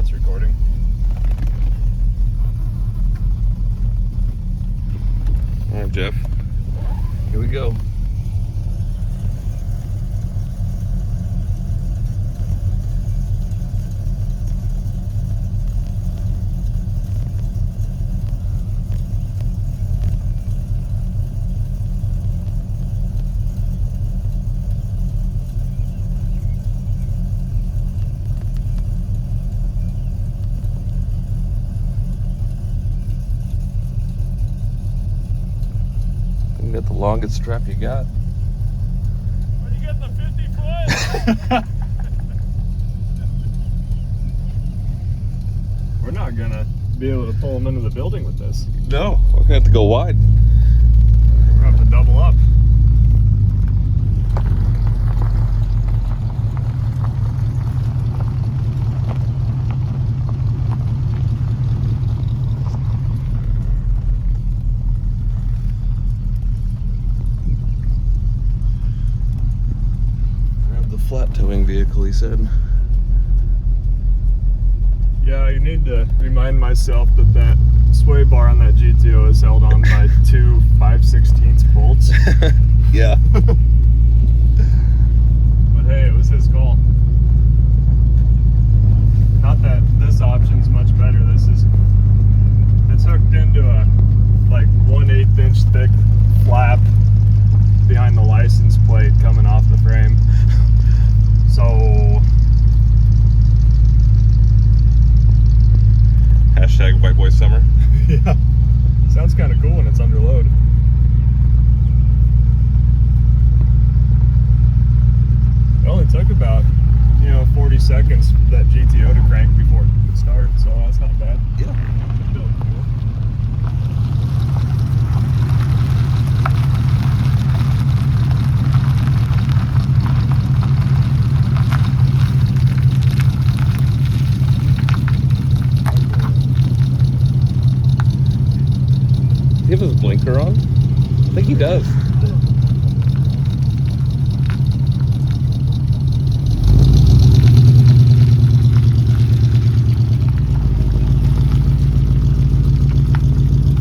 it's recording. All right, Jeff. Here we go. You got the longest strap you got. Where'd you get the 50-foot? We're not gonna be able to pull them into the building with this. No, we're gonna have to go wide. We're gonna have to double up. Flat towing vehicle, he said. Yeah, you need to remind myself that sway bar on that GTO is held on by two 5/16 bolts. Yeah. But hey, it was his call. Not that this option's much better. It's hooked into a like 1/8 inch thick flap behind the license plate coming off the frame. So Hashtag white boy summer. yeah, sounds kind of cool when it's under load. It only took about 40 seconds for that GTO to crank before it could start, so that's not bad. Yeah. Do you have his blinker on? I think he does.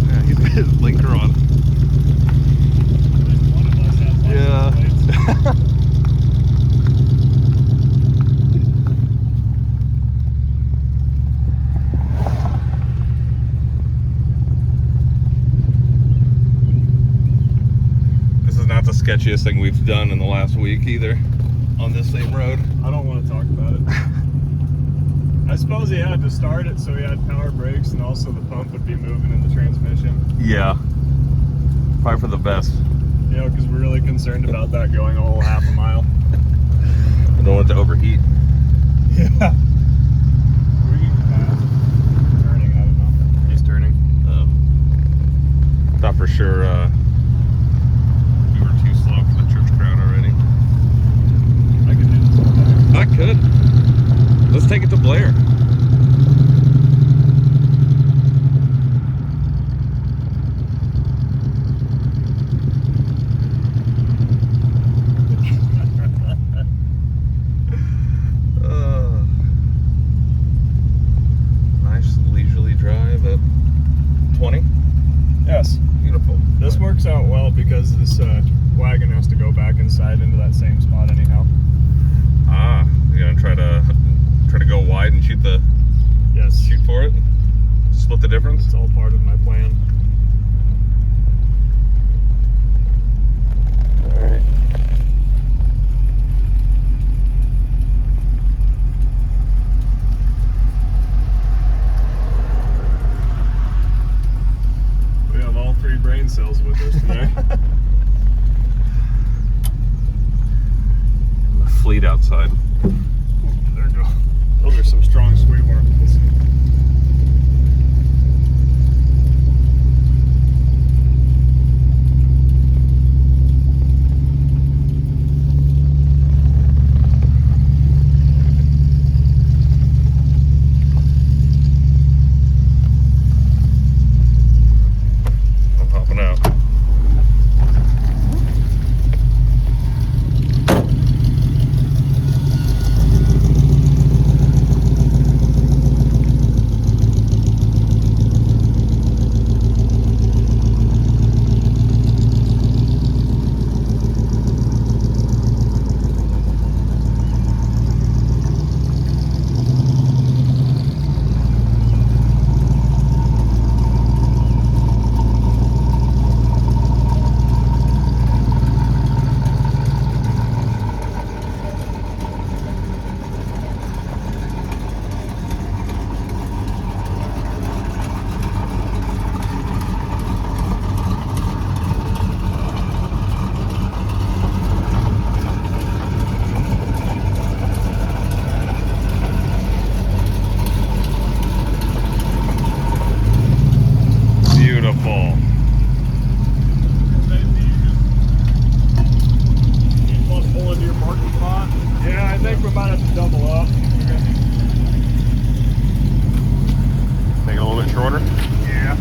Yeah, he's got his blinker on. One of us has license plates. Not the sketchiest thing we've done in the last week either on this same road. I don't want to talk about it. I suppose he had to start it so he had power brakes and also the pump would be moving in the transmission. Yeah. Probably for the best. Because we're really concerned about that going a whole half a mile. I don't want it to overheat. Yeah. Turning, I don't know. He's turning. Thought for sure we were too slow for the church crowd already. I could do this. I could. Let's take it to Blair. Nice leisurely drive at 20. Yes. Beautiful. This works out well because this wagon has to go back inside into that same spot anyhow. Ah, you're gonna try to go wide and shoot Yes. for it? Split the difference? It's all part of my plan. Alright. We have all three brain cells with us today. The fleet outside. Ooh, there you go. Those are some strong sweet worms. I'm hopping out. to double up. Make it a little bit shorter. Yeah.